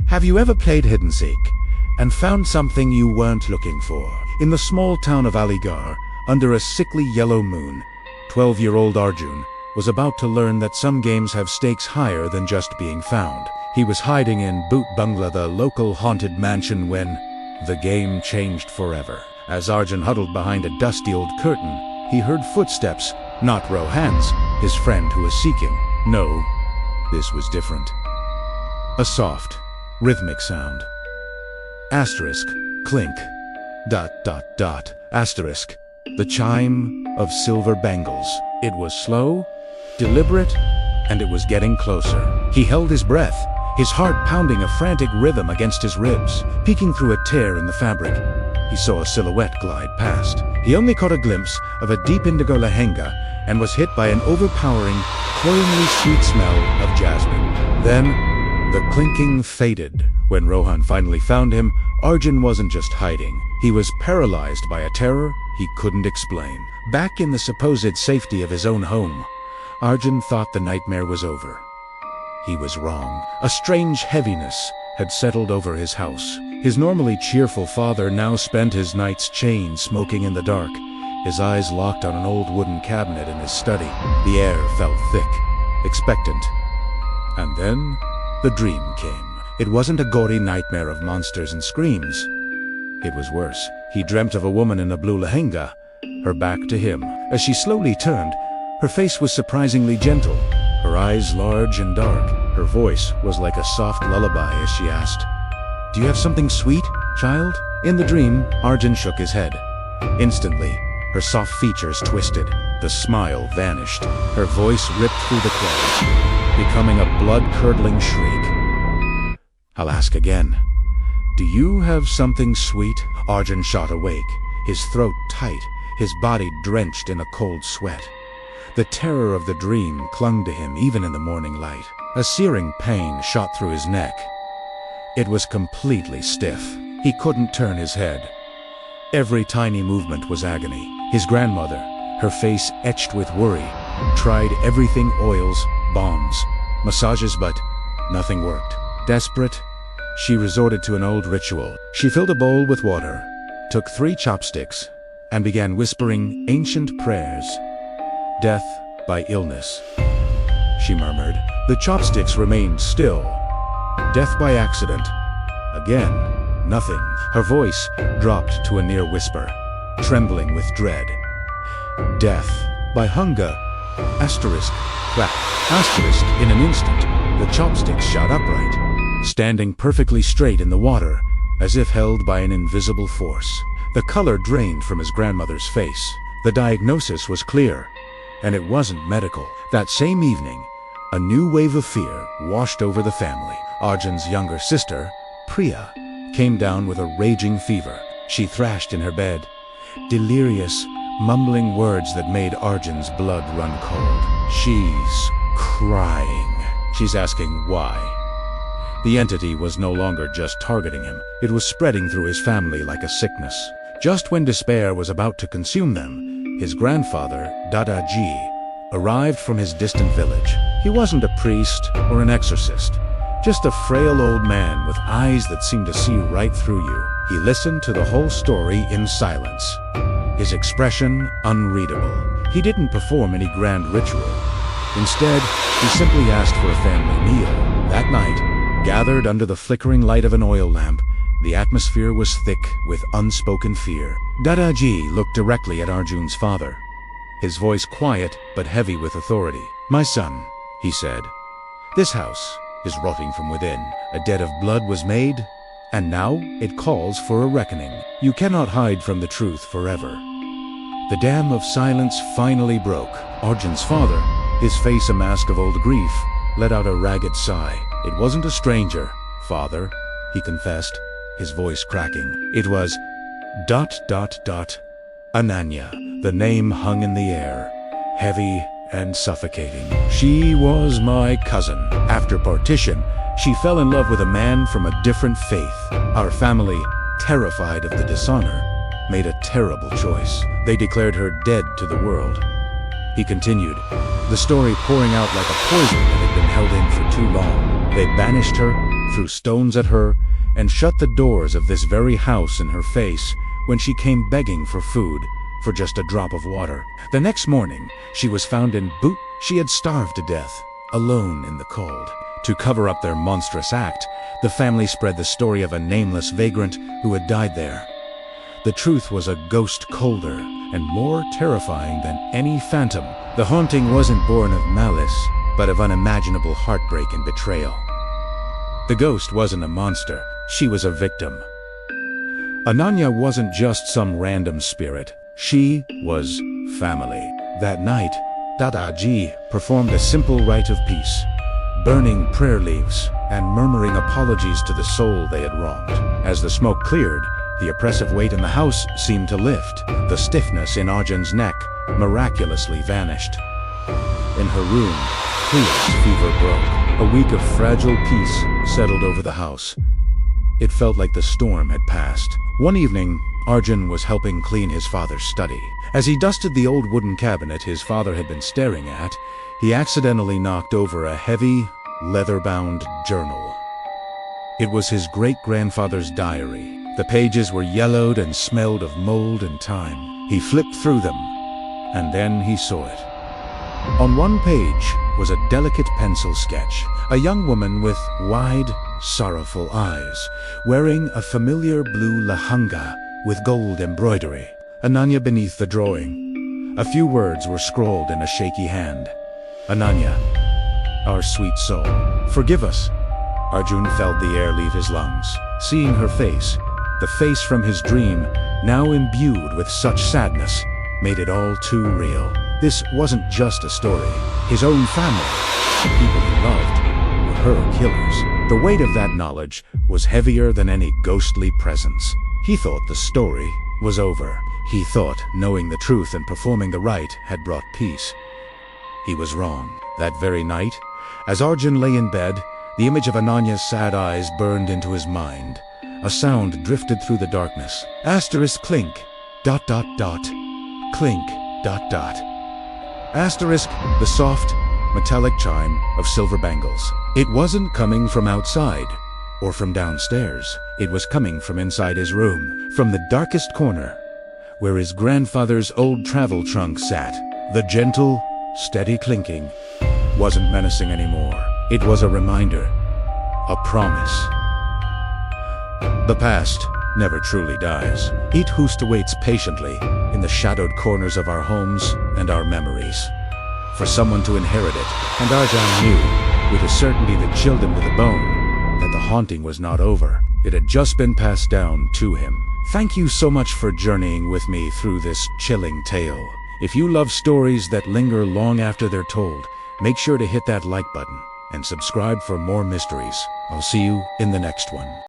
Have you ever played hide-and-seek and found something you weren't looking for? In the small town of Aligarh, under a sickly yellow moon, 12-year-old Arjun was about to learn that some games have stakes higher than just being found. He was hiding in Bhoot, Bangla, the local haunted mansion, when the game changed forever. As Arjun huddled behind a dusty old curtain, he heard footsteps, not Rohan's, his friend who was seeking. No, this was different. A soft, rhythmic sound. Asterisk, clink, ... asterisk. The chime of silver bangles. It was slow, deliberate, and it was getting closer. He held his breath, his heart pounding a frantic rhythm against his ribs. Peeking through a tear in the fabric, he saw a silhouette glide past. He only caught a glimpse of a deep indigo lehenga and was hit by an overpowering, cloyingly sweet smell of jasmine. Then, the clinking faded. When Rohan finally found him, Arjun wasn't just hiding. He was paralyzed by a terror he couldn't explain. Back in the supposed safety of his own home, Arjun thought the nightmare was over. He was wrong. A strange heaviness had settled over his house. His normally cheerful father now spent his nights chained, smoking in the dark, his eyes locked on an old wooden cabinet in his study. The air felt thick, expectant. And then, the dream came. It wasn't a gory nightmare of monsters and screams. It was worse. He dreamt of a woman in a blue lehenga, her back to him. As she slowly turned, her face was surprisingly gentle, her eyes large and dark. Her voice was like a soft lullaby as she asked, "Do you have something sweet, child?" In the dream, Arjun shook his head. Instantly, her soft features twisted. The smile vanished. Her voice ripped through the clouds, becoming a blood-curdling shriek. "I'll ask again. Do you have something sweet?" Arjun shot awake, his throat tight, his body drenched in a cold sweat. The terror of the dream clung to him even in the morning light. A searing pain shot through his neck. It was completely stiff. He couldn't turn his head. Every tiny movement was agony. His grandmother, her face etched with worry, tried everything: oils, balms, massages, but nothing worked. Desperate, she resorted to an old ritual. She filled a bowl with water, took 3 chopsticks, and began whispering ancient prayers. "Death by illness," she murmured. The chopsticks remained still. "Death by accident." Again, nothing. Her voice dropped to a near whisper, trembling with dread. "Death by hunger." Asterisk, clap. Asterisk. In an instant, the chopsticks shot upright, standing perfectly straight in the water, as if held by an invisible force. The color drained from his grandmother's face. The diagnosis was clear, and it wasn't medical. That same evening, a new wave of fear washed over the family. Arjun's younger sister, Priya, came down with a raging fever. She thrashed in her bed, delirious, mumbling words that made Arjun's blood run cold. "She's crying." She's asking why. The entity was no longer just targeting him. It was spreading through his family like a sickness. Just when despair was about to consume them, his grandfather, Dadaji, arrived from his distant village. He wasn't a priest or an exorcist, just a frail old man with eyes that seemed to see right through you. He listened to the whole story in silence, his expression unreadable. He didn't perform any grand ritual. Instead, he simply asked for a family meal. That night, gathered under the flickering light of an oil lamp, the atmosphere was thick with unspoken fear. Dadaji looked directly at Arjun's father, his voice quiet but heavy with authority. "My son," he said, "this house is rotting from within. A debt of blood was made, and now it calls for a reckoning. You cannot hide from the truth forever." The dam of silence finally broke. Arjun's father, his face a mask of old grief, let out a ragged sigh. "It wasn't a stranger, father," he confessed, his voice cracking. "It was ... Ananya." The name hung in the air, heavy and suffocating. "She was my cousin. After partition, she fell in love with a man from a different faith. Our family, terrified of the dishonor, made a terrible choice. They declared her dead to the world." He continued, the story pouring out like a poison that had been held in for too long. "They banished her, threw stones at her, and shut the doors of this very house in her face when she came begging for food, for just a drop of water. The next morning, she was found in Bhoot. She had starved to death, alone in the cold. To cover up their monstrous act, the family spread the story of a nameless vagrant who had died there. The truth was a ghost colder and more terrifying than any phantom. The haunting wasn't born of malice, but of unimaginable heartbreak and betrayal. The ghost wasn't a monster, she was a victim. Ananya wasn't just some random spirit, she was family. That night, Dadaji performed a simple rite of peace, burning prayer leaves and murmuring apologies to the soul they had wronged. As the smoke cleared, the oppressive weight in the house seemed to lift. The stiffness in Arjun's neck miraculously vanished. In her room, Priya's fever broke. A week of fragile peace settled over the house. It felt like the storm had passed. One evening, Arjun was helping clean his father's study. As he dusted the old wooden cabinet his father had been staring at, he accidentally knocked over a heavy, leather-bound journal. It was his great-grandfather's diary. The pages were yellowed and smelled of mold and time. He flipped through them, and then he saw it. On one page was a delicate pencil sketch. A young woman with wide, sorrowful eyes, wearing a familiar blue lahanga with gold embroidery. Ananya beneath the drawing. A few words were scrawled in a shaky hand. Ananya, our sweet soul, forgive us. Arjun felt the air leave his lungs. Seeing her face, the face from his dream, now imbued with such sadness, made it all too real. This wasn't just a story. His own family, the people he loved, were her killers. The weight of that knowledge was heavier than any ghostly presence. He thought the story was over. He thought knowing the truth and performing the rite had brought peace. He was wrong. That very night, as Arjun lay in bed, the image of Ananya's sad eyes burned into his mind. A sound drifted through the darkness. Asterisk clink, ... clink, ... Asterisk, the soft, metallic chime of Silver Bangles. It wasn't coming from outside or from downstairs. It was coming from inside his room, from the darkest corner, where his grandfather's old travel trunk sat. The gentle, steady clinking wasn't menacing anymore. It was a reminder, a promise. The past never truly dies. It whost awaits patiently in the shadowed corners of our homes and our memories, for someone to inherit it. And Arjun knew, with a certainty that chilled him to the bone, that the haunting was not over. It had just been passed down to him. Thank you so much for journeying with me through this chilling tale. If you love stories that linger long after they're told, make sure to hit that like button and subscribe for more mysteries. I'll see you in the next one.